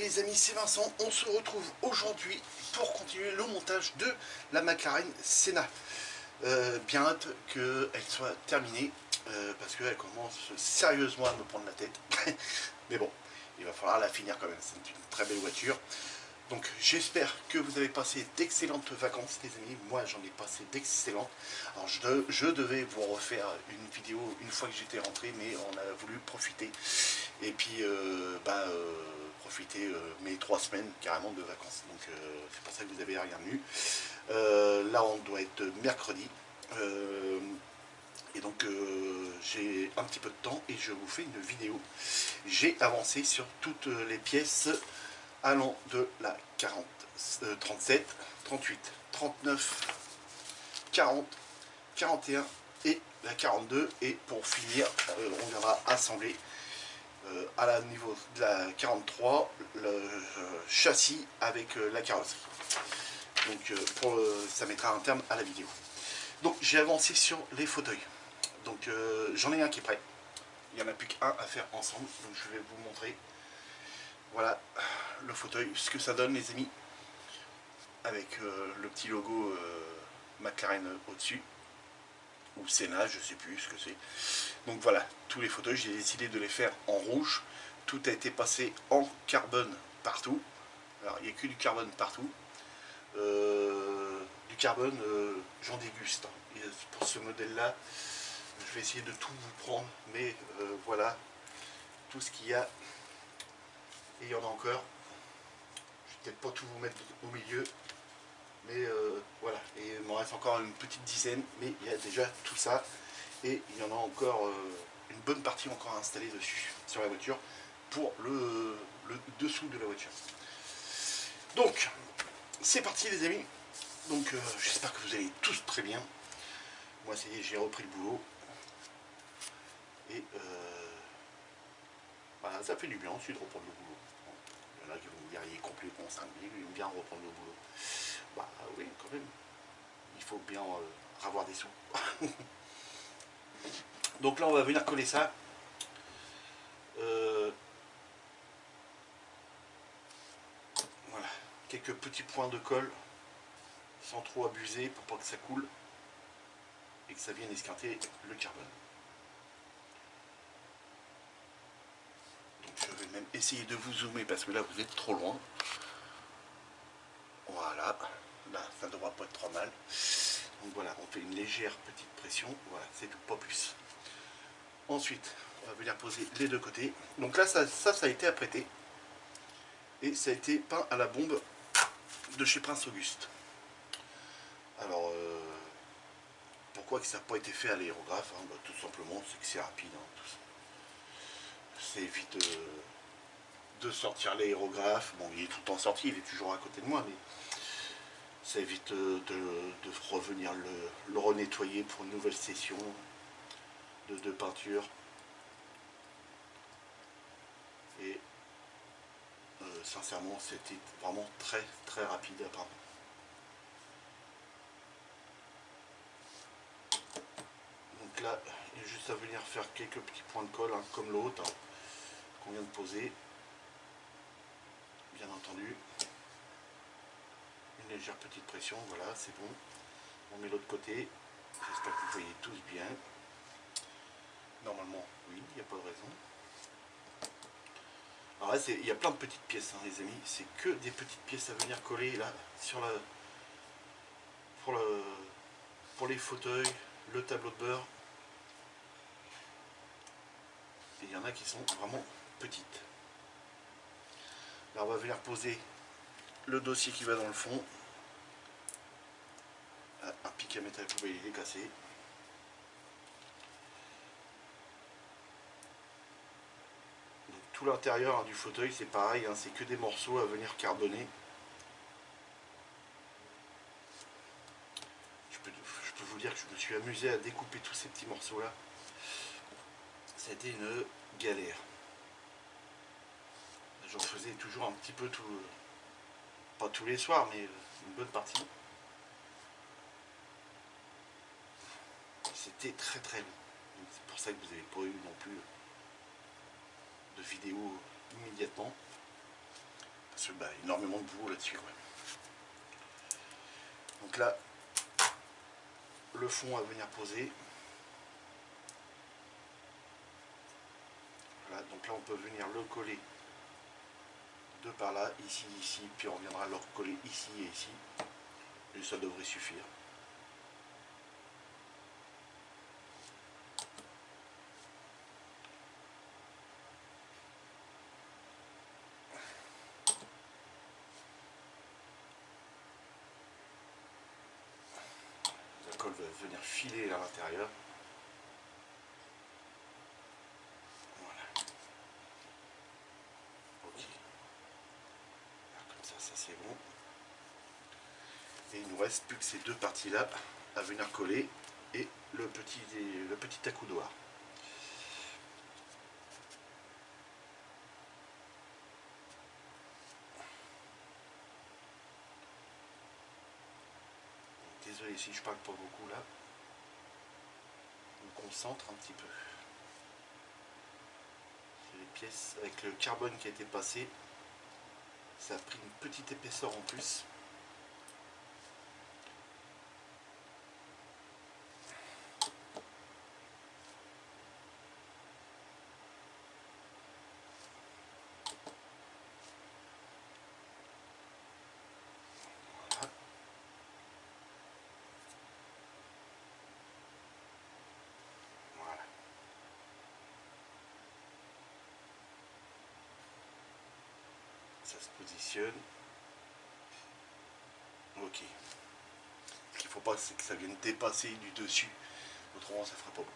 les amis, c'est Vincent. On se retrouve aujourd'hui pour continuer le montage de la McLaren Senna. Bien hâte qu'elle soit terminée parce qu'elle commence sérieusement à me prendre la tête. Mais bon, il va falloir la finir quand même. C'est une très belle voiture. Donc j'espère que vous avez passé d'excellentes vacances les amis. Moi j'en ai passé d'excellentes. Alors je devais vous refaire une vidéo une fois que j'étais rentré, mais on a voulu profiter. Et puis profiter mes 3 semaines carrément de vacances. Donc c'est pour ça que vous avez rien eu. Là on doit être mercredi. Et donc j'ai un petit peu de temps et je vous fais une vidéo. J'ai avancé sur toutes les pièces allant de la 37, 38, 39, 40, 41 et la 42. Et pour finir, on viendra assembler à la niveau de la 43 le châssis avec la carrosserie. Donc ça mettra un terme à la vidéo. Donc j'ai avancé sur les fauteuils. Donc j'en ai un qui est prêt. Il n'y en a plus qu'un à faire ensemble. Donc je vais vous montrer. Voilà le fauteuil, ce que ça donne les amis, avec le petit logo McLaren au-dessus, ou Senna, je sais plus ce que c'est. Donc voilà, tous les fauteuils, j'ai décidé de les faire en rouge. Tout a été passé en carbone partout. Alors il n'y a que du carbone partout. Du carbone, j'en déguste. Et pour ce modèle-là, je vais essayer de tout vous prendre, mais voilà tout ce qu'il y a. Et il y en a encore. Je vais peut-être pas tout vous mettre au milieu, mais voilà. Et il m'en reste encore une petite dizaine, mais il y a déjà tout ça. Et il y en a encore une bonne partie encore installée dessus, sur la voiture, pour le dessous de la voiture. Donc, c'est parti les amis. Donc j'espère que vous allez tous très bien. Moi ça y est, j'ai repris le boulot. Et voilà, ça fait du bien aussi de reprendre le boulot. Il y en a qui vont me dire, il est complètement cinglé, il aime bien reprendre le boulot. Bah oui, quand même. Il faut bien avoir des sous. Donc là, on va venir coller ça. Voilà, quelques petits points de colle, sans trop abuser, pour pas que ça coule et que ça vienne esquinter le carbone. Donc je vais même essayer de vous zoomer parce que là, vous êtes trop loin. Voilà, là, ça ne devra pas être trop mal. Donc voilà, on fait une légère petite pression, voilà, c'est tout, pas plus. Ensuite, on va venir poser les deux côtés. Donc là, ça a été apprêté. Et ça a été peint à la bombe de chez Prince Auguste. Alors, pourquoi que ça n'a pas été fait à l'aérographe, hein, bah, tout simplement, c'est que c'est rapide. Hein, ça évite de sortir l'aérographe. Bon, il est tout le temps sorti, il est toujours à côté de moi, mais ça évite de revenir le renettoyer pour une nouvelle session de peinture. Et sincèrement, c'était vraiment très très rapide apparemment. Donc là, il y a juste à venir faire quelques petits points de colle, hein, comme l'autre, hein, qu'on vient de poser. Bien entendu. Une légère petite pression, voilà, c'est bon. On met l'autre côté. J'espère que vous voyez tous bien. Normalement, oui, il n'y a pas de raison. Alors là, il y a plein de petites pièces, hein, les amis. C'est que des petites pièces à venir coller là sur la pour les fauteuils, le tableau de bord. Et il y en a qui sont vraiment petites. Là, on va venir poser le dossier qui va dans le fond. Ah, un pic à mettre à la poubelle, il est cassé. Donc, tout l'intérieur, hein, du fauteuil, c'est pareil, hein, c'est que des morceaux à venir carbonner. Je peux vous dire que je me suis amusé à découper tous ces petits morceaux là. Ça a été une galère. J'en faisais toujours un petit peu, pas tous les soirs, mais une bonne partie. C'était très très long. C'est pour ça que vous n'avez pas eu non plus de vidéo immédiatement. Parce que bah, énormément de boulot là-dessus. Donc là, le fond à venir poser. Voilà, donc là on peut venir le coller de par là, ici, ici, puis on viendra le recoller ici et ici. Et ça devrait suffire. La colle va venir filer à l'intérieur. Voilà. Ok. Comme ça c'est bon. Et il nous reste plus que ces deux parties là à venir coller et le petit accoudoir. Désolé si je parle pas beaucoup là. On concentre un petit peu. C'est les pièces avec le carbone qui a été passé. Ça a pris une petite épaisseur en plus. Voilà. Ça se positionne. Ok. Ce qu'il ne faut pas, c'est que ça vienne dépasser du dessus. Autrement, ça fera pas bon.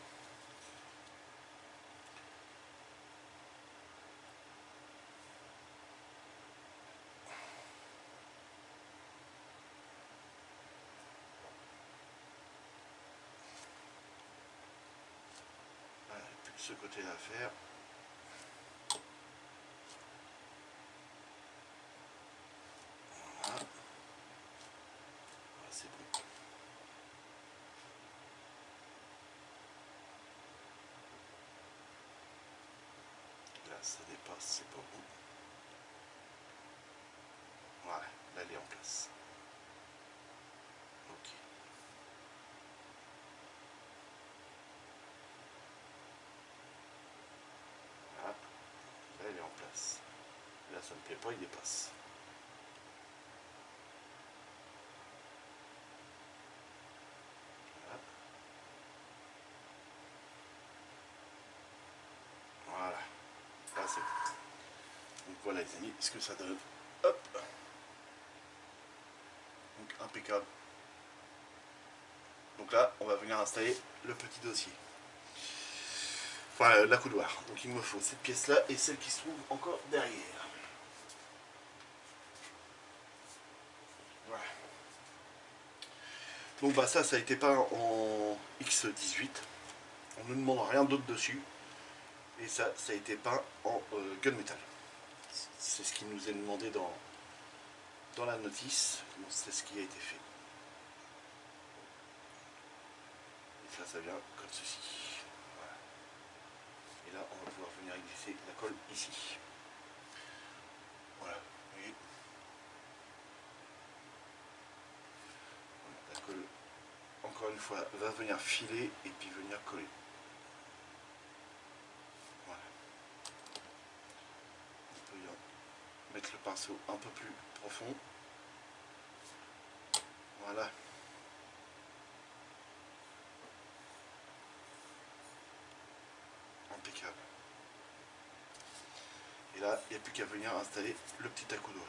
Voilà, plus que ce côté-là à faire. Voilà. Voilà, c'est bon. Là, ça dépasse, c'est pas bon. Voilà, là, elle est en place. Ok. Voilà, là, elle est en place. Là, ça me plaît pas, il dépasse. Voilà. Voilà. Là, c'est bon. Donc voilà, les amis, ce que ça donne. Hop. Donc, impeccable. Donc là, on va venir installer le petit dossier. Enfin, l'accoudoir. Donc il me faut cette pièce-là et celle qui se trouve encore derrière. Voilà. Donc bah ça a été peint en X18. On ne demande rien d'autre dessus. Et ça a été peint en gunmetal. C'est ce qui nous est demandé dans la notice. Donc c'est ce qui a été fait. Et ça vient comme ceci. Voilà. Et là, on va pouvoir venir glisser la colle ici. Voilà. Vous voyez, la colle, encore une fois, va venir filer et puis venir coller. Voilà. On peut mettre le pinceau un peu plus profond. Voilà. Impeccable. Et là, il n'y a plus qu'à venir installer le petit accoudoir.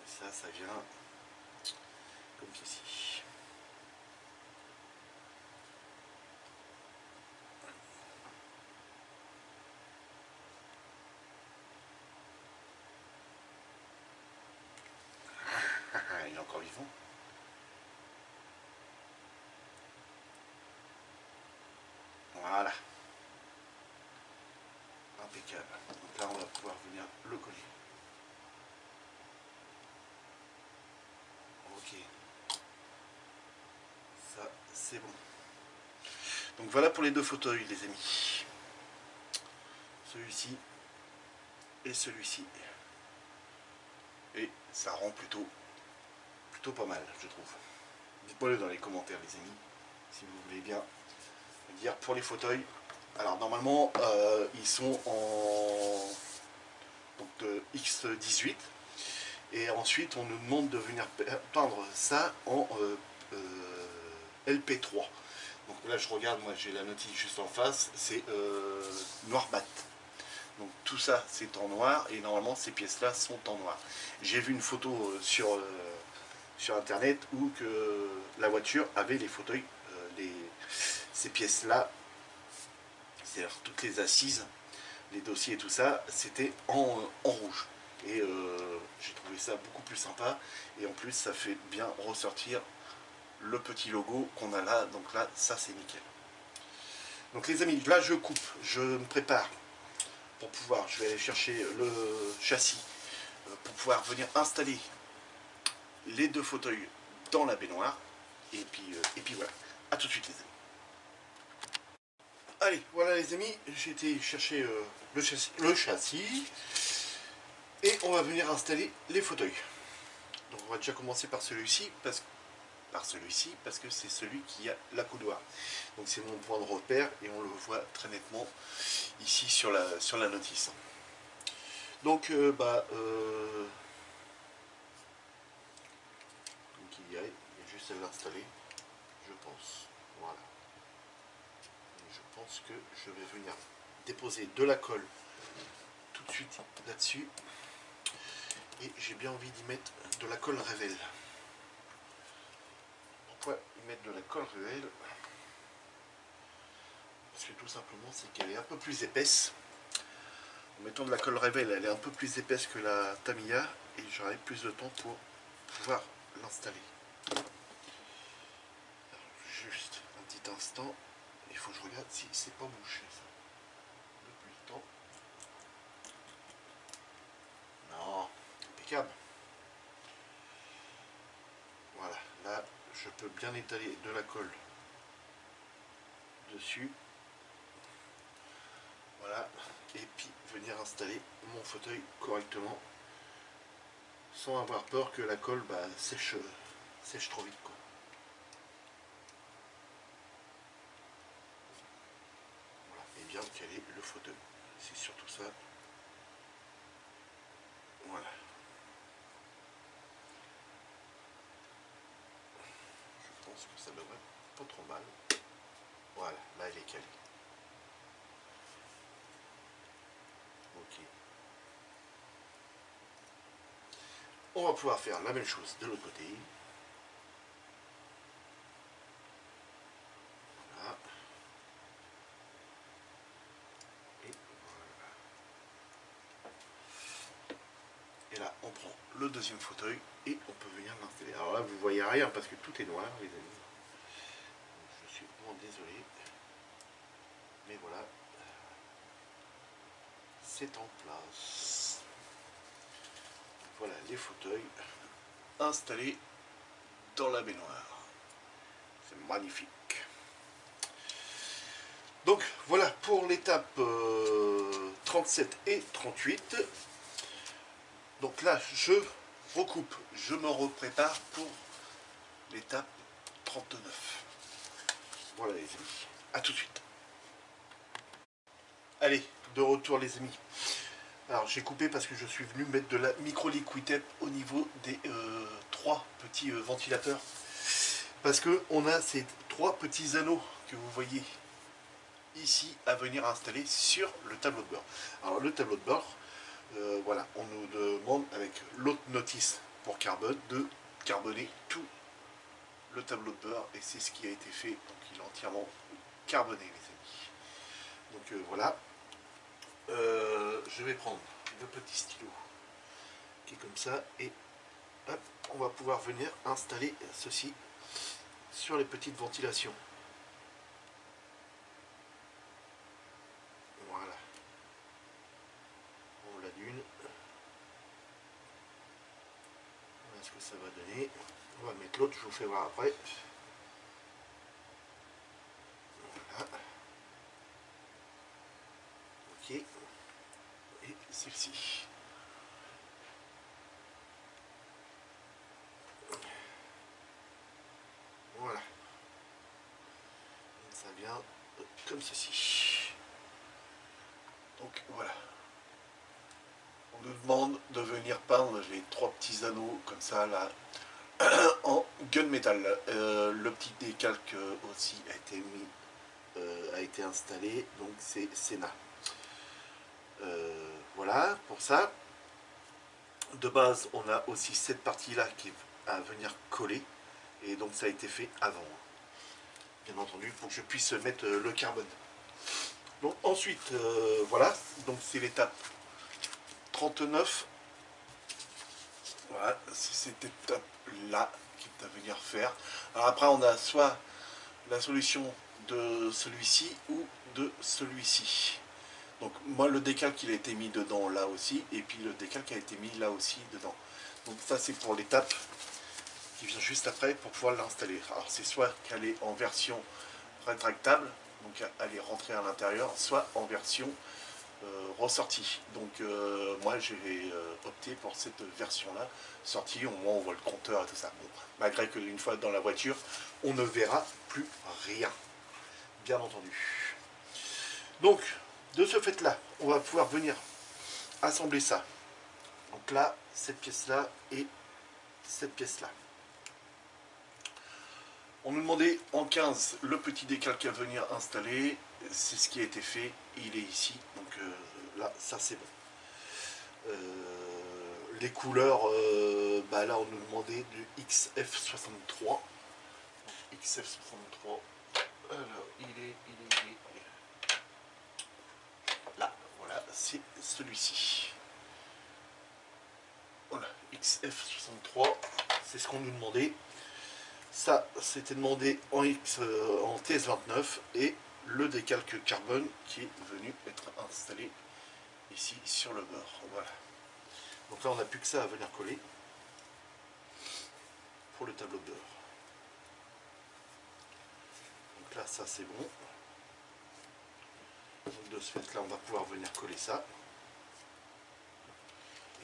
Et ça vient comme ceci. Il est encore vivant. Voilà. Impeccable. Donc là, on va pouvoir venir le coller. Ok. Ça, c'est bon. Donc voilà pour les deux fauteuils, les amis. celui-ci et celui-ci. Et ça rend plutôt pas mal, je trouve. Dites-moi-le dans les commentaires, les amis, si vous voulez bien me dire pour les fauteuils. Alors normalement, ils sont en X18. Et ensuite, on nous demande de venir peindre ça en LP3. Donc là, je regarde, moi j'ai la notice juste en face, c'est noir mat. Donc tout ça, c'est en noir, et normalement, ces pièces-là sont en noir. J'ai vu une photo sur Internet où que la voiture avait les fauteuils, ces pièces-là, c'est-à-dire toutes les assises, les dossiers et tout ça, c'était en rouge. Et j'ai trouvé ça beaucoup plus sympa, et en plus ça fait bien ressortir le petit logo qu'on a là. Donc là, ça c'est nickel. Donc les amis, là je coupe, je me prépare pour pouvoir, je vais aller chercher le châssis pour pouvoir venir installer les deux fauteuils dans la baignoire. Et puis voilà, à tout de suite les amis. Allez, voilà les amis, j'ai été chercher le châssis. Et on va venir installer les fauteuils. Donc on va déjà commencer par celui-ci, parce que c'est celui qui a la coudoir. Donc c'est mon point de repère, et on le voit très nettement ici sur la notice. Donc donc il y a juste à l'installer, je pense. Voilà. Et je pense que je vais venir déposer de la colle tout de suite là-dessus. Et j'ai bien envie d'y mettre de la colle Révèle. Pourquoi y mettre de la colle Révèle? Parce que tout simplement, c'est qu'elle est un peu plus épaisse. En mettant de la colle Révèle, elle est un peu plus épaisse que la Tamiya, et j'aurai plus de temps pour pouvoir l'installer. Juste un petit instant, il faut que je regarde si c'est pas bouché ça. Depuis le temps. Non, impeccable. Voilà, là je peux bien étaler de la colle dessus. Voilà, et puis venir installer mon fauteuil correctement sans avoir peur que la colle sèche trop vite, quoi. Voilà, et bien caler le fauteuil, c'est surtout ça. Voilà. Je pense que ça devrait pas trop mal. Voilà, là elle est calée. Ok. On va pouvoir faire la même chose de l'autre côté. Voilà. Et voilà. Et là, on prend le deuxième fauteuil et on peut venir l'installer. Alors là, vous voyez rien parce que tout est noir, les amis. Je suis vraiment désolé. Mais voilà. C'est en place. Voilà les fauteuils installés dans la baignoire. C'est magnifique. Donc voilà pour l'étape 37 et 38. Donc là je recoupe, je me reprépare pour l'étape 39. Voilà les amis, à tout de suite. Allez, de retour les amis. Alors j'ai coupé parce que je suis venu mettre de la micro liquid tape au niveau des trois petits ventilateurs. Parce que on a ces trois petits anneaux que vous voyez ici à venir installer sur le tableau de bord. Alors le tableau de bord, voilà, on nous demande avec l'autre notice pour carbone de carboner tout le tableau de bord, et c'est ce qui a été fait. Donc il est entièrement carboné les amis. Donc voilà. Je vais prendre le petit stylo qui est comme ça, et hop, on va pouvoir venir installer ceci sur les petites ventilations. Voilà. On l'a d'une. Voilà ce que ça va donner. On va mettre l'autre, je vous fais voir après. Voilà. Ok. celle-ci. Voilà. Et ça vient comme ceci. Donc voilà. On nous demande de venir peindre les 3 petits anneaux comme ça là en gunmetal. Le petit décalque aussi a été mis, a été installé, donc c'est Sena. Voilà pour ça. De base, on a aussi cette partie-là qui va à venir coller, et donc ça a été fait avant, bien entendu, pour que je puisse mettre le carbone. Donc ensuite, voilà, donc c'est l'étape 39. Voilà, c'est cette étape-là qui est à venir faire. Alors après, on a soit la solution de celui-ci ou de celui-ci. Donc moi, le décalque il a été mis dedans là aussi, et puis le décalque a été mis là aussi dedans. Donc ça c'est pour l'étape qui vient juste après pour pouvoir l'installer. Alors c'est soit qu'elle est en version rétractable, donc elle est rentrée à l'intérieur, soit en version ressortie. Donc moi j'ai opté pour cette version là, sortie, au moins on voit le compteur et tout ça. Bon, malgré que une fois dans la voiture, on ne verra plus rien, bien entendu. Donc de ce fait là, on va pouvoir venir assembler ça. Donc là, cette pièce là et cette pièce là. On nous demandait en 15 le petit décalque à venir installer. C'est ce qui a été fait. Il est ici. Donc là, ça c'est bon. Les couleurs, bah là on nous demandait du XF63. XF63. Alors, il est là. Voilà, c'est celui-ci. Voilà, XF63. C'est ce qu'on nous demandait. Ça, c'était demandé en TS29 et le décalque carbone qui est venu être installé ici sur le bord. Voilà. Donc là, on n'a plus que ça à venir coller pour le tableau de bord. Donc là, ça c'est bon. Donc de ce fait là, on va pouvoir venir coller ça.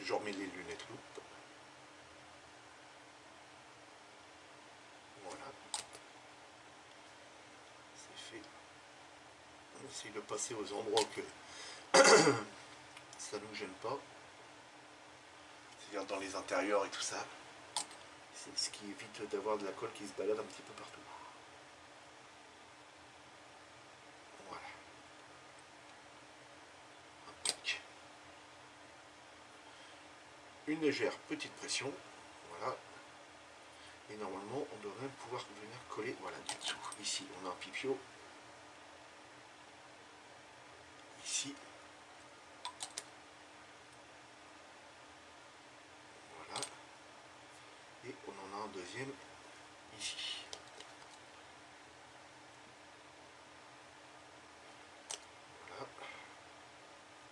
Je remets les lunettes loupe. Voilà. C'est fait. On essaye de passer aux endroits que ça ne nous gêne pas. C'est-à-dire dans les intérieurs et tout ça. C'est ce qui évite d'avoir de la colle qui se balade un petit peu partout. Voilà. Une légère petite pression. Voilà. Et normalement, on devrait pouvoir venir coller, voilà, du dessous. Ici, on a un pipio. Ici. Voilà. Et on en a un deuxième ici. Voilà.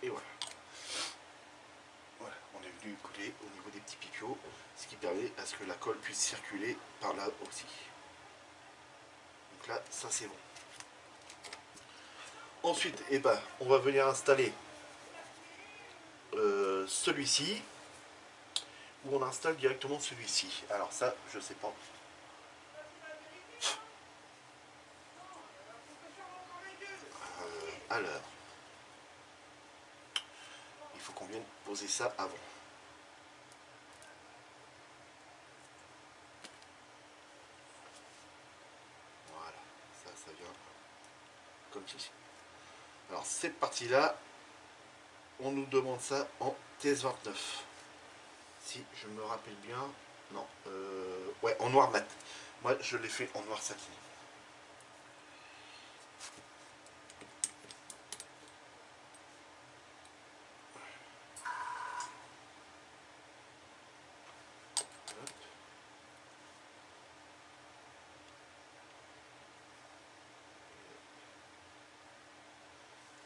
Et voilà. Voilà, on est venu coller au niveau des petits pipios, ce qui permet à ce que la colle puisse circuler par là aussi. Donc là, ça c'est bon. Ensuite, eh ben, on va venir installer celui-ci, ou on installe directement celui-ci. Alors ça, je sais pas. Alors, il faut qu'on vienne poser ça avant. Voilà, ça vient comme ceci. Alors cette partie-là, on nous demande ça en TS29. Si je me rappelle bien, non, ouais, en noir mat. Moi, je l'ai fait en noir satiné.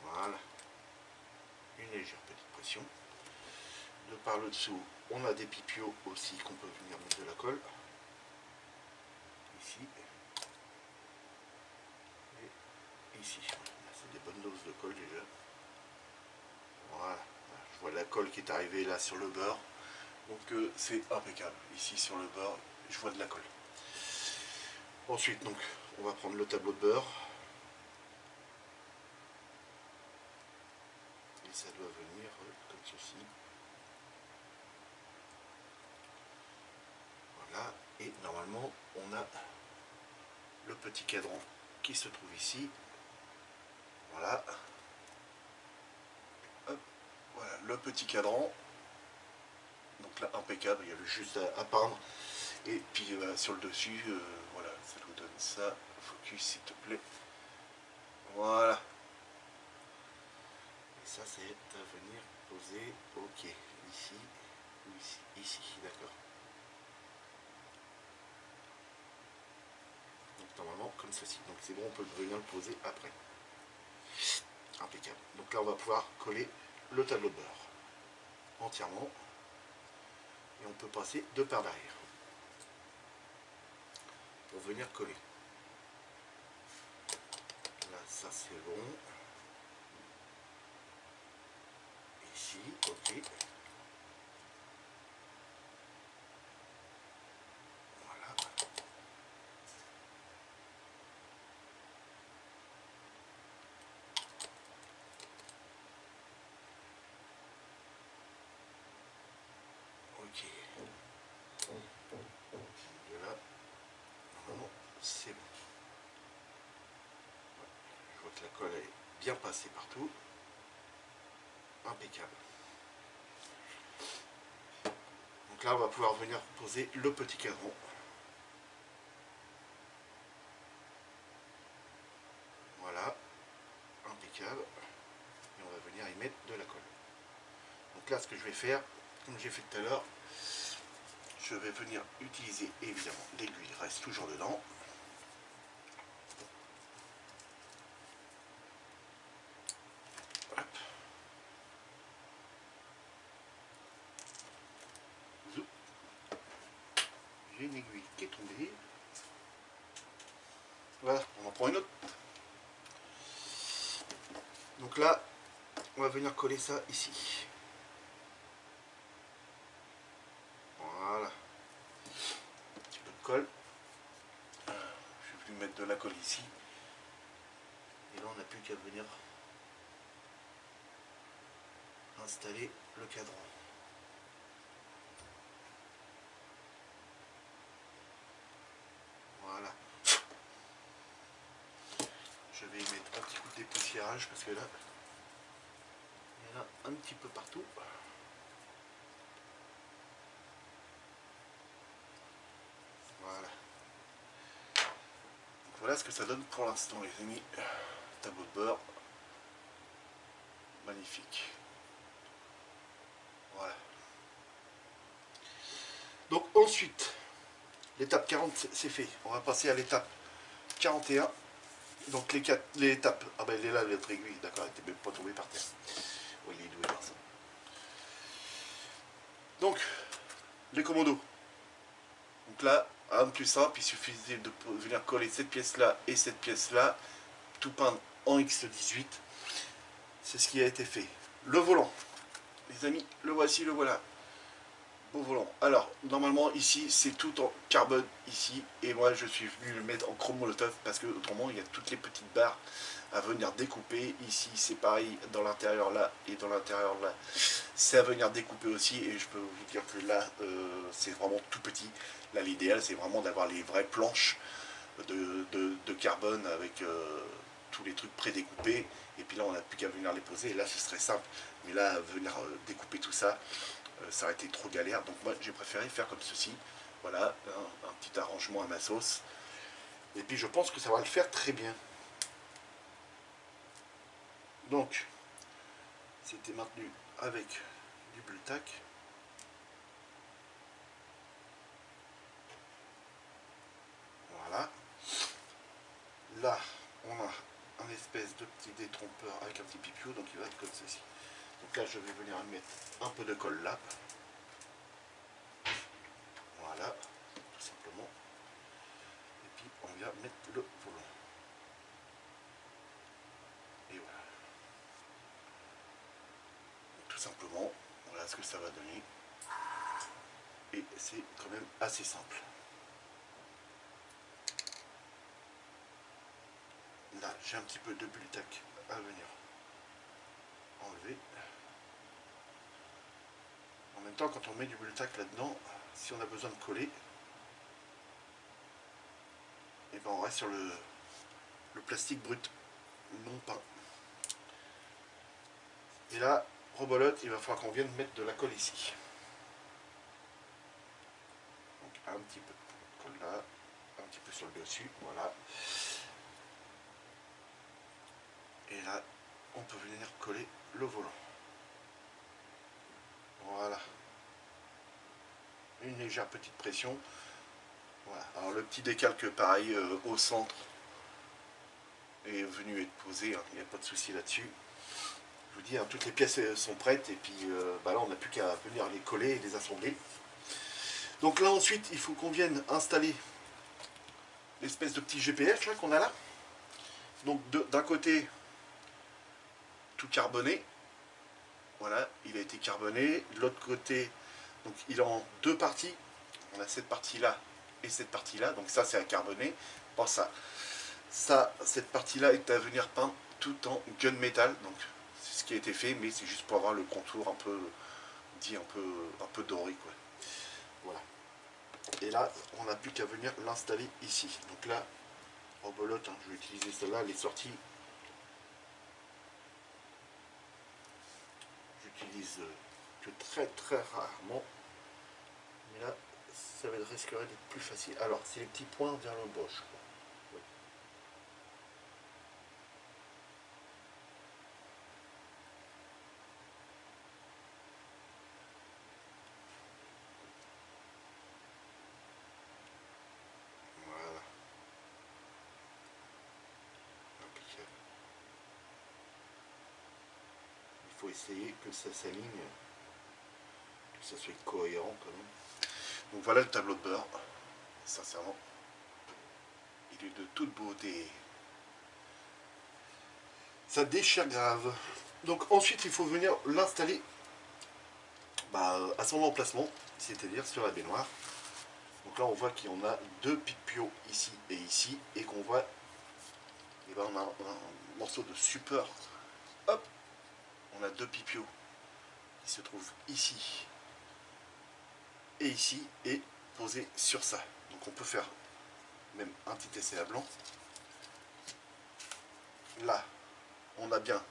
Voilà, une légère petite pression. De par le dessous, on a des pipios aussi qu'on peut venir mettre de la colle. Ici. Et ici. C'est des bonnes doses de colle déjà. Voilà, je vois la colle qui est arrivée là sur le beurre. Donc c'est impeccable. Ici sur le beurre, je vois de la colle. Ensuite, donc, on va prendre le tableau de beurre. Et ça doit venir comme ceci. Voilà. Et normalement, on a le petit cadran qui se trouve ici. Voilà. Hop. Voilà, le petit cadran. Donc là, impeccable, il y a juste à peindre. Et puis sur le dessus, voilà, ça nous donne ça. Focus, s'il te plaît. Voilà. Et ça, c'est à venir poser. Ok, ici, ou ici, ici, d'accord. Donc normalement, comme ceci. Donc c'est bon, on peut venir le poser après. Impeccable. Donc là, on va pouvoir coller le tableau de beurre entièrement. Et on peut passer de par derrière pour venir coller. Là, ça c'est bon. Ici, ok. Voilà. Ok. Et là, normalement, c'est bon. Je vois que la colle est bien passée partout. Impeccable. Donc là, on va pouvoir venir poser le petit cadran. Voilà. Impeccable. Et on va venir y mettre de la colle. Donc là, ce que je vais faire, comme j'ai fait tout à l'heure, je vais venir utiliser évidemment l'aiguille, reste toujours dedans. Hop. J'ai une aiguille qui est tombée. Voilà, on en prend une autre. Donc là, on va venir coller ça ici. Voilà. Un petit peu de colle. Je vais venu mettre de la colle ici. Et là, on n'a plus qu'à venir installer le cadran. Voilà. Je vais y mettre un petit coup de dépoussiérage parce que là, il y en a un petit peu partout. Voilà. Donc voilà ce que ça donne pour l'instant, les amis. Tableau de beurre. Magnifique. Voilà. Donc ensuite, l'étape 40, c'est fait. On va passer à l'étape 41. Donc les étapes. Ah ben elle est là, l'autre aiguille. D'accord, elle n'était même pas tombée par terre. Oui, il est doué par ça. Donc, les commandos. Donc là, un plus simple, il suffisait de venir coller cette pièce-là et cette pièce-là, tout peindre en X18. C'est ce qui a été fait. Le volant, les amis, le voici, le voilà. Beau volant. Alors, normalement, ici, c'est tout en carbone, ici. Et moi, je suis venu le mettre en chrome molotov parce que, autrement, il y a toutes les petites barres à venir découper. Ici, c'est pareil, dans l'intérieur là et dans l'intérieur là. C'est à venir découper aussi. Et je peux vous dire que là, c'est vraiment tout petit. Là, l'idéal, c'est vraiment d'avoir les vraies planches de carbone avec tous les trucs prédécoupés. Et puis là, on n'a plus qu'à venir les poser. Et là, ce serait simple. Mais là, venir découper tout ça, ça aurait été trop galère. Donc moi, j'ai préféré faire comme ceci. Voilà, un petit arrangement à ma sauce. Et puis, je pense que ça va le faire très bien. Donc, c'était maintenu avec du Bultac. Voilà. Là, on a un espèce de petit détrompeur avec un petit pipiou, donc il va être comme ceci. Donc là, je vais venir mettre un peu de colle là. Voilà, tout simplement. Et puis, on vient mettre le volant. Et voilà. Donc, tout simplement, voilà ce que ça va donner. Et c'est quand même assez simple. Là, j'ai un petit peu de bulle tac à venir enlever. En même temps, quand on met du bulle tac là-dedans, si on a besoin de coller, et ben on reste sur le plastique brut, non peint. Et là, rebolote, il va falloir qu'on vienne mettre de la colle ici. Donc un petit peu de colle là, un petit peu sur le dessus, voilà. Et là, on peut venir coller le volant. Voilà. Une légère petite pression. Voilà. Alors le petit décalque pareil au centre est venu être posé, hein. Il n'y a pas de souci là-dessus. Je vous dis, hein, toutes les pièces sont prêtes et puis bah là on n'a plus qu'à venir les coller et les assembler. Donc là ensuite il faut qu'on vienne installer l'espèce de petit GPS là qu'on a là. Donc d'un côté tout carboné, voilà, il a été carboné. De l'autre côté, donc il est en deux parties. On a cette partie là et cette partie là, donc ça c'est à carboner. Bon, ça cette partie là est à venir peindre tout en gunmetal, donc c'est ce qui a été fait, mais c'est juste pour avoir le contour un peu dit un peu doré quoi. Voilà. Et là on n'a plus qu'à venir l'installer ici. Donc là rebolote, hein, je vais utiliser celle-là, les sorties. J'utilise que très rarement, mais là ça risquerait d'être plus facile. Alors c'est les petits points vers le bas, je crois. Oui. Voilà. Impeccable. Il faut essayer que ça s'aligne, que ça soit cohérent quand même. Donc voilà le tableau de bord. Sincèrement, il est de toute beauté. Ça déchire grave. Donc ensuite il faut venir l'installer à son emplacement, c'est-à-dire sur la baignoire. Donc là on voit qu'il y en a deux pipiaux ici et ici, et qu'on voit, et ben on a un morceau de support. Hop, on a deux pipiaux qui se trouvent ici et ici, et posés sur ça. Donc on peut faire même un petit essai à blanc. Là, on a bien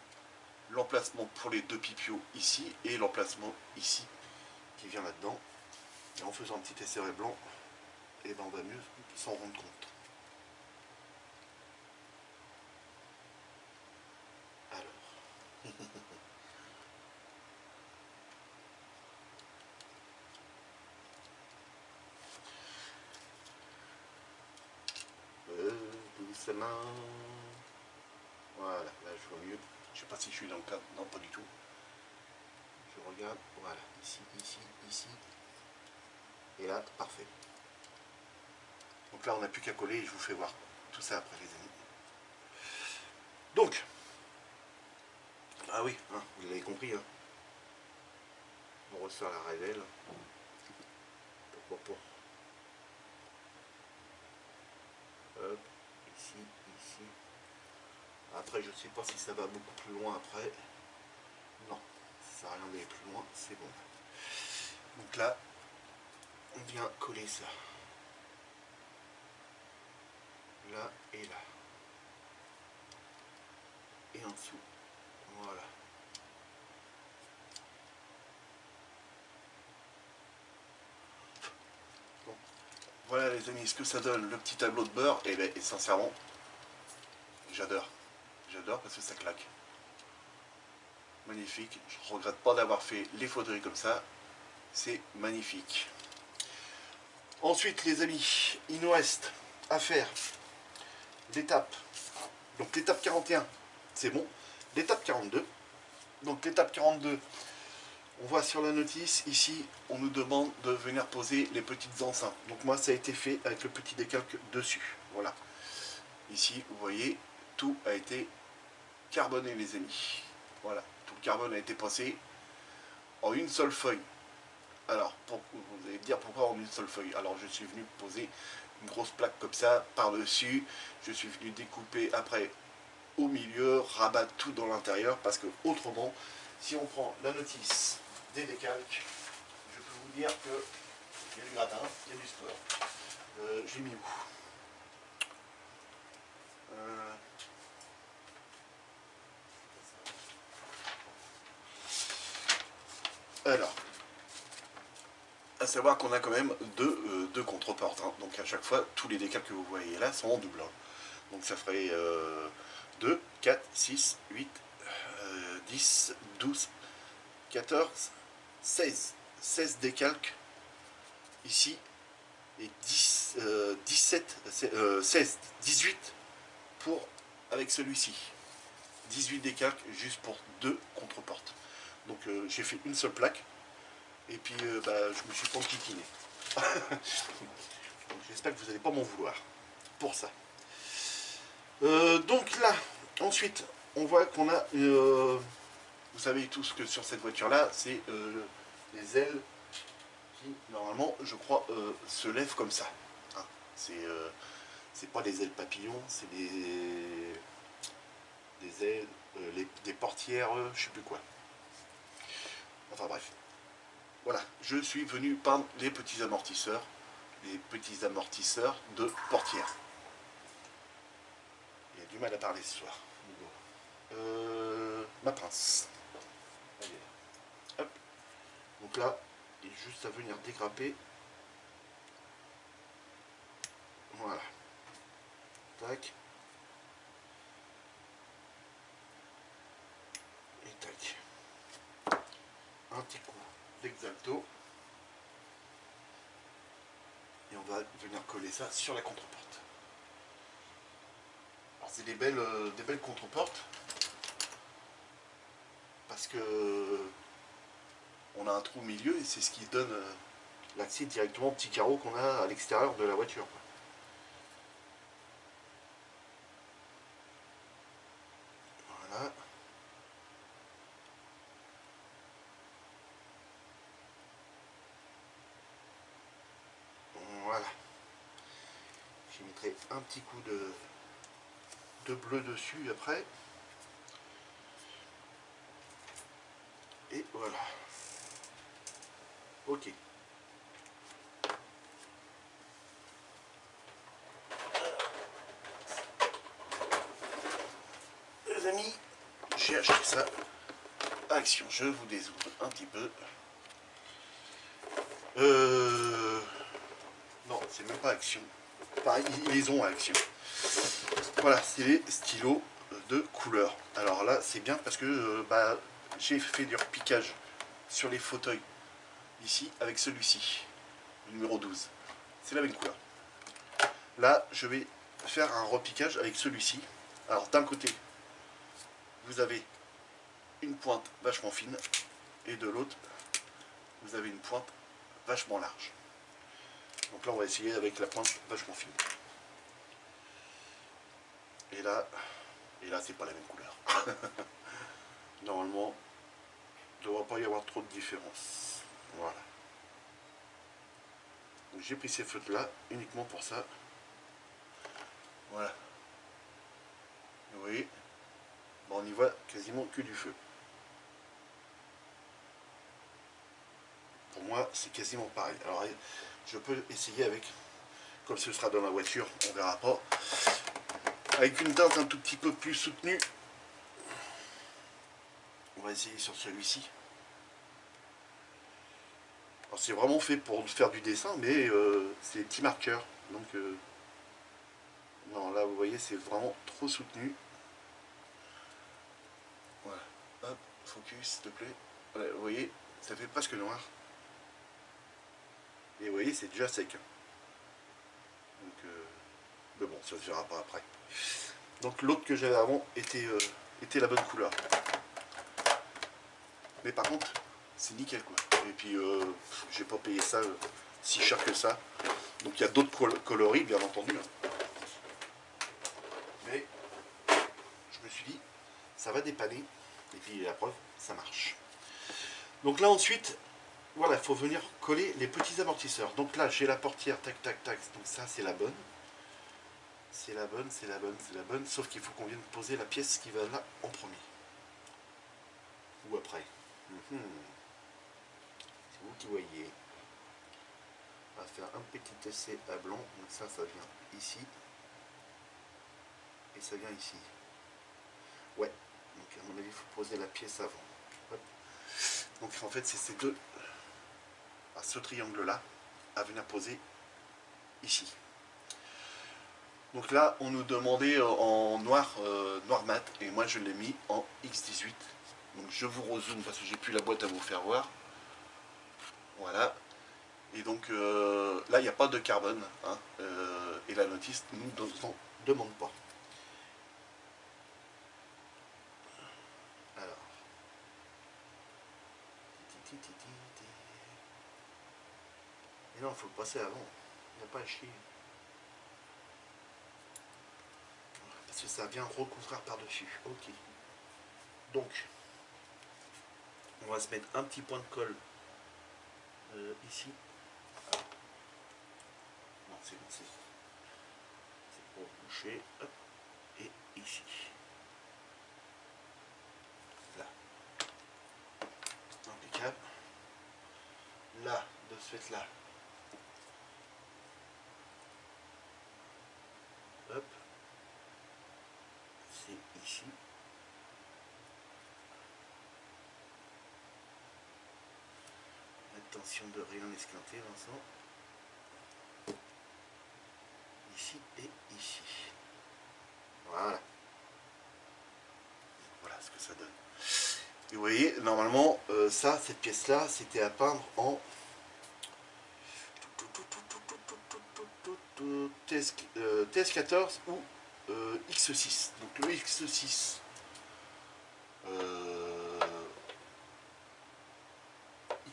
l'emplacement pour les deux pipiaux ici et l'emplacement ici qui vient là-dedans. Et en faisant un petit essai blanc, et ben on va mieux s'en rendre compte. Alors. Doucement. Voilà, là je vois mieux. Je sais pas si je suis dans le cadre. Non, pas du tout. Je regarde. Voilà, ici, ici, ici. Et là, parfait. Donc là, on n'a plus qu'à coller et je vous fais voir tout ça après, les amis. Donc, ah oui, hein, vous l'avez compris. Hein. On ressort la révèle. Pourquoi pas. Hop, ici, ici. Après, je ne sais pas si ça va beaucoup plus loin après. Non, ça sert à rien d'aller plus loin, c'est bon. Donc là, on vient coller ça. Là et là. Et en dessous. Voilà. Bon. Voilà les amis, ce que ça donne, le petit tableau de beurre. Et, ben, et sincèrement, j'adore. J'adore parce que ça claque. Magnifique. Je ne regrette pas d'avoir fait les fauderies comme ça. C'est magnifique. Ensuite les amis, il nous reste à faire l'étape. Donc l'étape 41, c'est bon. L'étape 42. Donc l'étape 42, on voit sur la notice, ici, on nous demande de venir poser les petites enceintes. Donc moi, ça a été fait avec le petit décalque dessus. Voilà. Ici, vous voyez, tout a été carboné, les amis. Voilà, tout le carbone a été passé en une seule feuille. Alors, vous allez me dire pourquoi en une seule feuille. Alors, je suis venu poser une grosse plaque comme ça, par-dessus. Je suis venu découper après au milieu, rabattre tout dans l'intérieur, parce que autrement, si on prend la notice des décalques, je peux vous dire que il y a du gratin, il y a du sport. J'ai mis où Alors, à savoir qu'on a quand même deux contreportes. Hein. Donc à chaque fois, tous les décals que vous voyez là sont en double. Hein. Donc ça ferait 2, 4, 6, 8, 10, 12, 14, 16. 16 décalques ici et 10, 17, 16, 18 pour avec celui-ci. 18 décalques juste pour 2 contreportes. Donc j'ai fait une seule plaque et puis je me suis pas enquiquiné. Donc j'espère que vous n'allez pas m'en vouloir pour ça. Donc là, ensuite, on voit qu'on a, vous savez tous que sur cette voiture-là, c'est les ailes qui, normalement, je crois, se lèvent comme ça. Hein. C'est pas des ailes papillons, c'est des ailes, des portières, je sais plus quoi. Enfin bref. Voilà, je suis venu peindre les petits amortisseurs de portière. Il y a du mal à parler ce soir. Ma pince. Allez. Hop. Donc là, il est juste à venir dégrapper. Voilà. Tac. Et tac. Un petit coup d'exalto. Et on va venir coller ça sur la contreporte. Alors c'est des belles contreportes. Parce que on a un trou au milieu et c'est ce qui donne l'accès directement au petit carreau qu'on a à l'extérieur de la voiture. Voilà. Voilà. Je mettrai un petit coup de bleu dessus après. Et voilà. Ok. Les amis, j'ai acheté ça à Action. Je vous dézoome un petit peu. Non, c'est même pas Action. Pareil, ils les ont à Action. Voilà, c'est les stylos de couleur. Alors là, c'est bien parce que j'ai fait du repiquage sur les fauteuils ici avec celui-ci, numéro 12. C'est la même couleur. Là, je vais faire un repiquage avec celui-ci. Alors d'un côté, vous avez une pointe vachement fine et de l'autre, vous avez une pointe vachement large. Donc là, on va essayer avec la pointe vachement fine. Et là c'est pas la même couleur. Normalement, il ne devrait pas y avoir trop de différence. Voilà. J'ai pris ces feutres là uniquement pour ça. Voilà. Vous voyez, bon, on y voit quasiment que du feu. Pour moi, c'est quasiment pareil. Alors, je peux essayer avec, comme ce sera dans la voiture, on verra pas, avec une teinte un tout petit peu plus soutenue. On va essayer sur celui-ci. Alors c'est vraiment fait pour faire du dessin, mais c'est des petits marqueurs. Donc non, là vous voyez, c'est vraiment trop soutenu. Voilà. Hop, focus s'il te plaît. Voilà, vous voyez, ça fait presque noir. Et vous voyez, c'est déjà sec. Donc, mais bon, ça se verra pas après. Donc l'autre que j'avais avant était la bonne couleur. Mais par contre, c'est nickel quoi. Et puis j'ai pas payé ça si cher que ça. Donc il y a d'autres coloris bien entendu. Hein. Mais je me suis dit, ça va dépanner. Et puis la preuve, ça marche. Donc là ensuite, voilà, il faut venir coller les petits amortisseurs. Donc là j'ai la portière, tac tac tac, donc ça c'est la bonne. C'est la bonne, c'est la bonne, c'est la bonne, sauf qu'il faut qu'on vienne poser la pièce qui va là en premier. Ou après. C'est vous qui voyez. On va faire un petit essai à blanc, donc ça vient ici. Et ça vient ici. Ouais, donc à mon avis il faut poser la pièce avant. Hop. Donc en fait c'est ces deux, ce triangle là, à venir poser ici. Donc là on nous demandait en noir, noir mat, et moi je l'ai mis en X18. Donc je vous rezoome parce que j'ai plus la boîte à vous faire voir. Voilà. Et donc là il n'y a pas de carbone, hein, et la notice ne nous demande pas. Alors. Et non, il faut le passer avant. Il n'y a pas à chier. Parce que ça vient recouvrir par-dessus. Ok. Donc, on va se mettre un petit point de colle ici. Non, c'est bon, c'est pour boucher. Hop. Et ici. Là. Impeccable. Là, de ce fait là. Hop. C'est ici. Attention de rien esquinter, Vincent. Ici et ici. Voilà. Voilà ce que ça donne. Et vous voyez, normalement, ça, cette pièce-là, c'était à peindre en TS14 ou X6. Donc le X6,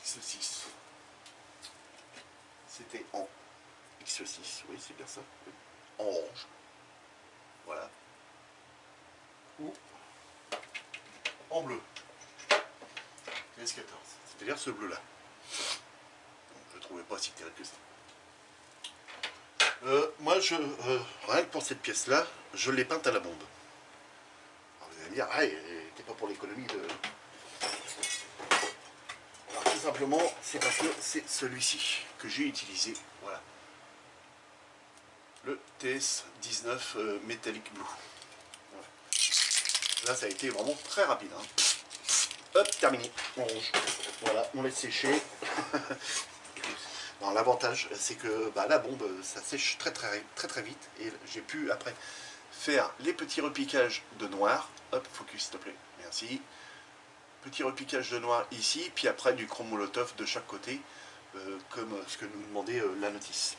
X6, c'était en X6, oui c'est bien ça, oui. En orange, voilà, ou en bleu, TS14, c'est-à-dire ce bleu-là. Je ne trouvais pas si terrible que ça. Moi, rien que pour cette pièce-là, je l'ai peinte à la bombe. Alors vous allez me dire, ah, t'es pas pour l'économie de... Alors tout simplement, c'est parce que c'est celui-ci que j'ai utilisé, voilà. Le TS19 Metallic Blue. Voilà. Là, ça a été vraiment très rapide. Hein. Hop, terminé, on rouge. Voilà, on laisse sécher. L'avantage, c'est que bah, la bombe, ça sèche très vite. Et j'ai pu, après, faire les petits repiquages de noir. Hop, focus s'il te plaît, merci. Petit repiquage de noir ici, puis après du chrome molotov de chaque côté, comme ce que nous demandait la notice.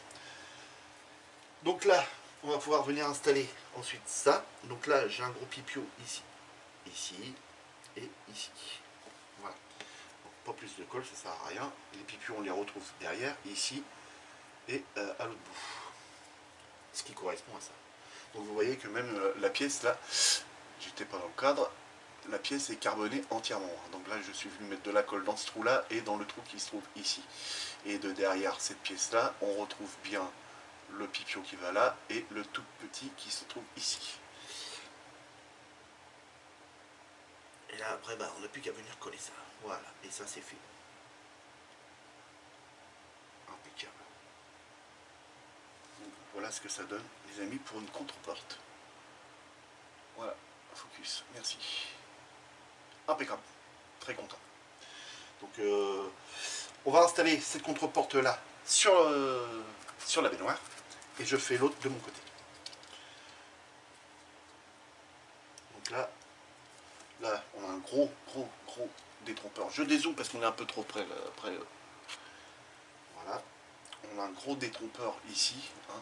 Donc là, on va pouvoir venir installer ensuite ça. Donc là, j'ai un gros pipio ici, ici et ici. Voilà. Donc, pas plus de colle, ça sert à rien. Les pipios, on les retrouve derrière, ici et à l'autre bout. Ce qui correspond à ça. Donc vous voyez que même la pièce là, j'étais pas dans le cadre, la pièce est carbonée entièrement. Donc là, je suis venu mettre de la colle dans ce trou-là et dans le trou qui se trouve ici. Et de derrière cette pièce-là, on retrouve bien le pipio qui va là et le tout petit qui se trouve ici. Et là, après, bah, on n'a plus qu'à venir coller ça. Voilà, et ça, c'est fait. Impeccable. Donc, voilà ce que ça donne, les amis, pour une contreporte. Voilà, focus, merci. Impeccable, très content. Donc on va installer cette contreporte là sur la baignoire et je fais l'autre de mon côté. Donc là on a un gros détrompeur. Je dézoome parce qu'on est un peu trop près là, après. Voilà, on a un gros détrompeur ici, hein,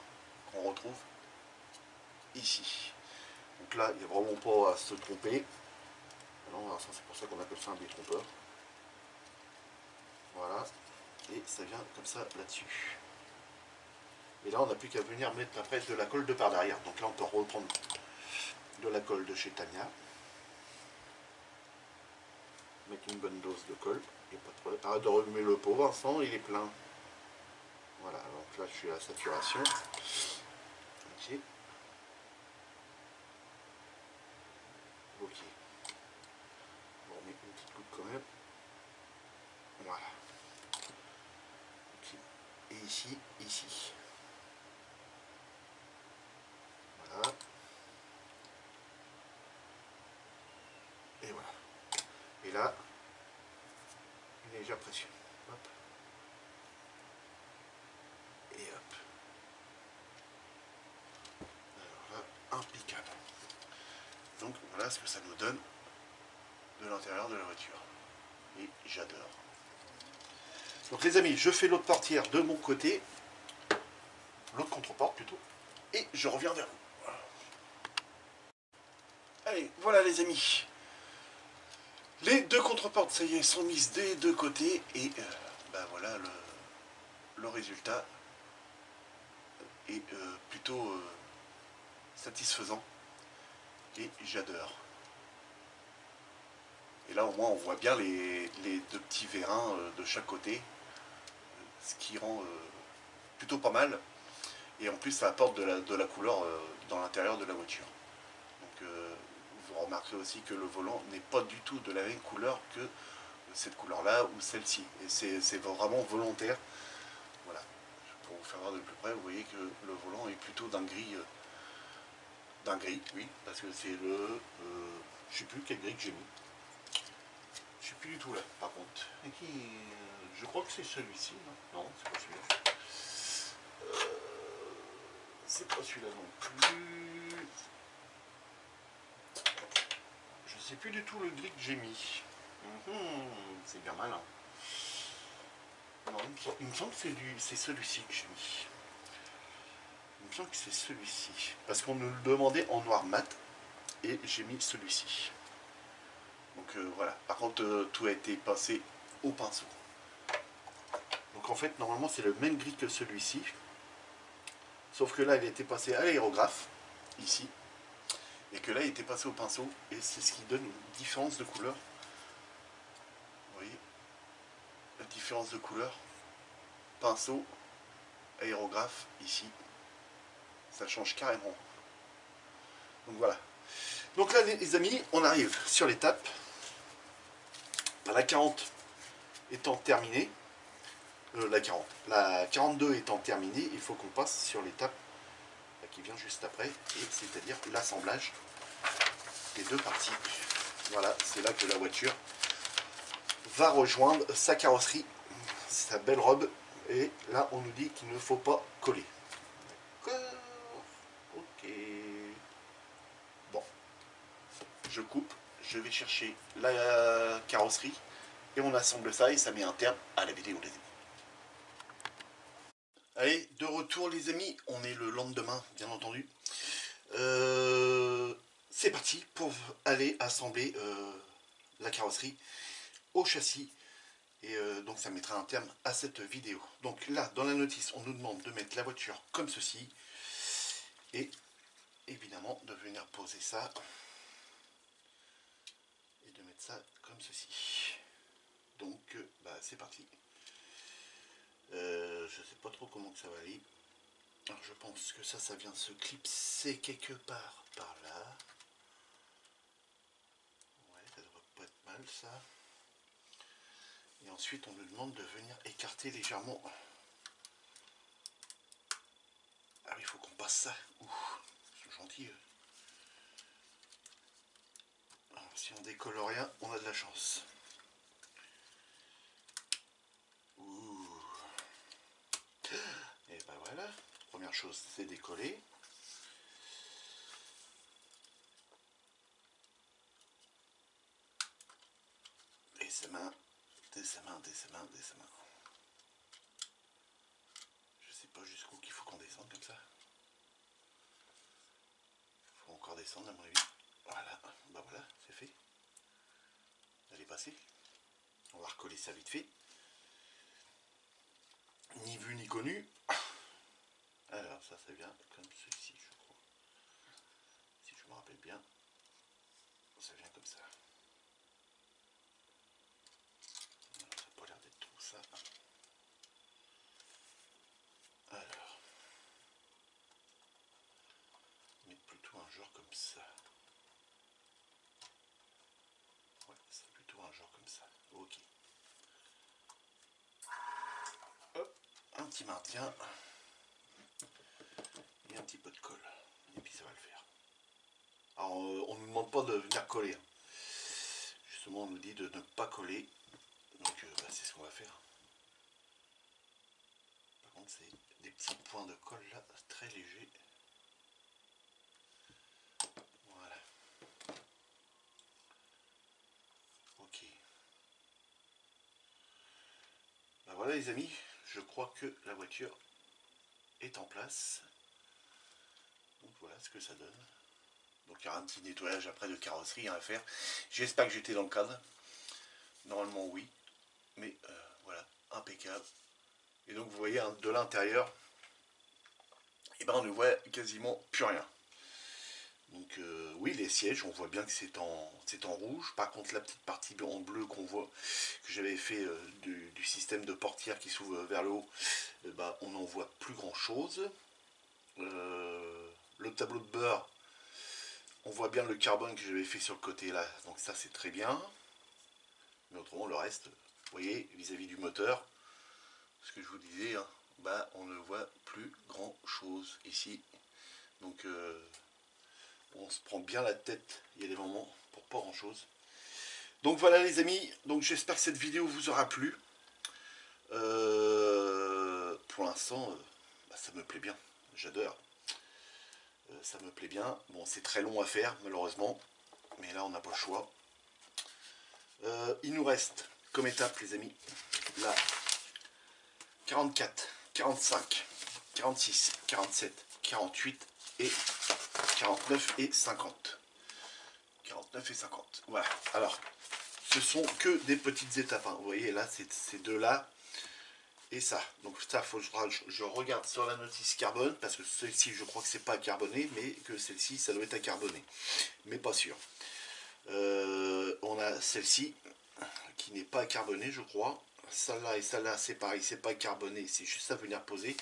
qu'on retrouve ici. Donc là il n'y a vraiment pas à se tromper. C'est pour ça qu'on appelle ça un détrompeur. Voilà, et ça vient comme ça là-dessus. Et là on n'a plus qu'à venir mettre après de la colle de par derrière. Donc là on peut reprendre de la colle de chez Tamiya. Mettre une bonne dose dose de colle. Il n'y a pas de problème. Arrête de remuer le pot, Vincent, il est plein. Voilà, donc là je suis à la saturation. Ok. Ok. On remet une petite goutte quand même. Voilà. Ok. Et ici, ici. Voilà. Et voilà. Et là, une légère pression. Hop. Et hop. Alors là, impeccable. Donc voilà ce que ça nous donne de l'intérieur de la voiture. Et j'adore. Donc les amis, je fais l'autre portière de mon côté. L'autre contreporte plutôt. Et je reviens vers vous. Allez, voilà les amis. Les deux contreportes, ça y est, sont mises des deux côtés. Et ben voilà le résultat est plutôt satisfaisant. Et j'adore. Et là au moins on voit bien les deux petits vérins de chaque côté. Ce qui rend plutôt pas mal. Et en plus ça apporte de la couleur dans l'intérieur de la voiture. Donc vous remarquerez aussi que le volant n'est pas du tout de la même couleur que cette couleur là ou celle-ci. Et c'est vraiment volontaire. Voilà. Pour vous faire voir de plus près, vous voyez que le volant est plutôt d'un gris, oui, parce que c'est le... je sais plus quel gris que j'ai mis. Je suis plus du tout là, par contre. Et qui, je crois que c'est celui-ci, non? Non, c'est pas celui-là. C'est pas celui-là non plus. Je sais plus du tout le gris que j'ai mis. C'est bien malin. Non, il me semble que c'est celui-ci que j'ai mis. Il me semble que c'est celui-ci. Parce qu'on nous le demandait en noir mat. Et j'ai mis celui-ci. Donc voilà. Par contre, tout a été passé au pinceau. Donc en fait, normalement, c'est le même gris que celui-ci. Sauf que là, il a été passé à l'aérographe. Ici. Et que là, il était passé au pinceau. Et c'est ce qui donne une différence de couleur. Vous voyez la différence de couleur. Pinceau, aérographe, ici. Ça change carrément. Donc voilà. Donc là, les amis, on arrive sur l'étape. La 40 étant terminée. La 42 étant terminée, il faut qu'on passe sur l'étape qui vient juste après. Et c'est-à-dire l'assemblage des deux parties. Voilà, c'est là que la voiture va rejoindre sa carrosserie, sa belle robe. Et là, on nous dit qu'il ne faut pas coller. D'accord. Ok. Bon. Je coupe. Je vais chercher la carrosserie. Et on assemble ça et ça met un terme à la vidéo, les amis. Allez, de retour les amis. On est le lendemain, bien entendu. C'est parti pour aller assembler la carrosserie au châssis. Et donc ça mettra un terme à cette vidéo. Donc là, dans la notice, on nous demande de mettre la voiture comme ceci. Et évidemment, de venir poser ça. Et de mettre ça comme ceci. Donc, bah, c'est parti. Je sais pas trop comment que ça va aller. Alors, je pense que ça vient se clipser quelque part par là. Ouais, ça devrait pas être mal ça. Et ensuite, on nous demande de venir écarter légèrement. Ah, il faut qu'on passe ça. Ouh, c'est gentil. Alors, si on décolle rien, on a de la chance. Ouh. Et ben voilà. Première chose, c'est décoller. Et ses mains, de ses mains, de ses mains, de ses mains. Je sais pas jusqu'où qu'il faut qu'on descende comme ça. Il faut encore descendre à mon avis. Voilà, bah voilà, c'est fait. Elle est passée. On va recoller ça vite fait. Ni vu ni connu. Alors ça vient comme ceci, je crois. Si je me rappelle bien, ça vient comme ça. ça. Ouais, c'est plutôt un genre comme ça. Ok. Hop, un petit maintien. Et un petit peu de colle. Et puis ça va le faire. Alors on ne nous demande pas de venir coller. Hein. Justement on nous dit de ne pas coller. Donc bah, c'est ce qu'on va faire. Par contre c'est des petits points de colle là, très légers. Voilà. Ok. Ben voilà les amis, je crois que la voiture est en place. Donc voilà ce que ça donne. Donc il y aura un petit nettoyage après de carrosserie à faire. J'espère que j'étais dans le cadre. Normalement oui. Mais voilà, impeccable. Et donc vous voyez hein, de l'intérieur, et ben on ne voit quasiment plus rien. Donc oui les sièges, on voit bien que c'est en rouge. Par contre la petite partie en bleu qu'on voit, que j'avais fait du système de portière qui s'ouvre vers le haut, ben, on n'en voit plus grand chose. Le tableau de bord, on voit bien le carbone que j'avais fait sur le côté là, donc ça c'est très bien. Mais autrement le reste, vous voyez, vis-à-vis du moteur, ce que je vous disais, hein, bah, on ne voit plus grand chose ici. Donc on se prend bien la tête, il y a des moments pour pas grand chose. Donc voilà les amis, donc j'espère que cette vidéo vous aura plu. Pour l'instant, bah, ça me plaît bien, j'adore. Ça me plaît bien. Bon, c'est très long à faire, malheureusement. Mais là, on n'a pas le choix. Il nous reste, comme étape, les amis, la 44, 45, 46, 47, 48 et 49 et 50. 49 et 50. Voilà. Alors, ce sont que des petites étapes. Hein. Vous voyez, là, c'est ces deux-là. Et ça, donc ça, faut que je regarde sur la notice carbone, parce que celle-ci, je crois que c'est pas carboné, mais que celle-ci, ça doit être à carboné. Mais pas sûr. On a celle-ci, qui n'est pas carbonée, je crois. Celle-là et celle-là, c'est pareil, c'est pas carboné, c'est juste à venir poser.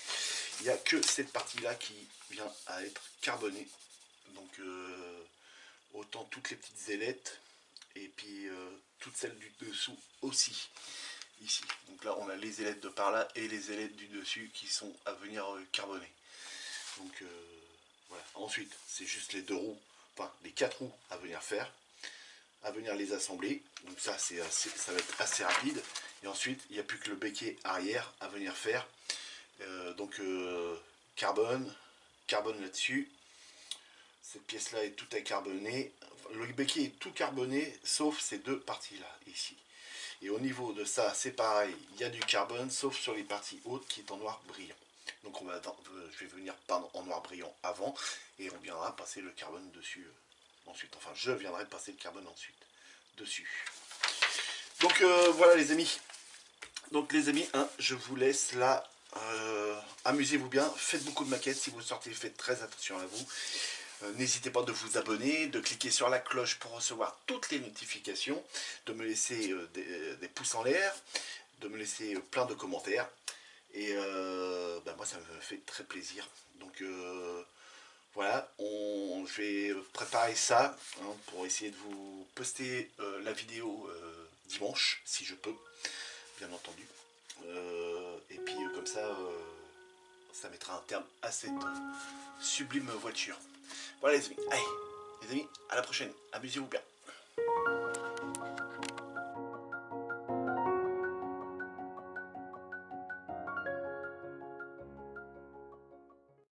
Il n'y a que cette partie-là qui vient à être carbonée. Donc, autant toutes les petites ailettes, et puis toutes celles du dessous aussi. Ici. Donc là, on a les ailettes de par là et les ailettes du dessus qui sont à venir carboner. Donc voilà. Ensuite, c'est juste les deux roues, enfin les quatre roues à venir faire, à venir les assembler. Donc ça, ça va être assez rapide. Et ensuite, il n'y a plus que le béquet arrière à venir faire. Donc carbone là-dessus. Cette pièce-là est tout à carboner. Le béquet est tout carboné, sauf ces deux parties-là, ici. Et au niveau de ça, c'est pareil, il y a du carbone, sauf sur les parties hautes qui est en noir brillant. Donc je vais venir peindre en noir brillant avant, et on viendra passer le carbone dessus ensuite. Enfin, je viendrai passer le carbone ensuite dessus. Donc voilà les amis. Donc les amis, hein, je vous laisse là. Amusez-vous bien, faites beaucoup de maquettes. Si vous sortez, faites très attention à vous. N'hésitez pas de vous abonner, de cliquer sur la cloche pour recevoir toutes les notifications, de me laisser des pouces en l'air, de me laisser plein de commentaires. Et ben moi ça me fait très plaisir. Donc voilà, je vais préparer ça hein, pour essayer de vous poster la vidéo dimanche, si je peux, bien entendu. Et puis comme ça, ça mettra un terme à cette sublime voiture. Voilà les amis, allez, les amis, à la prochaine, amusez-vous bien.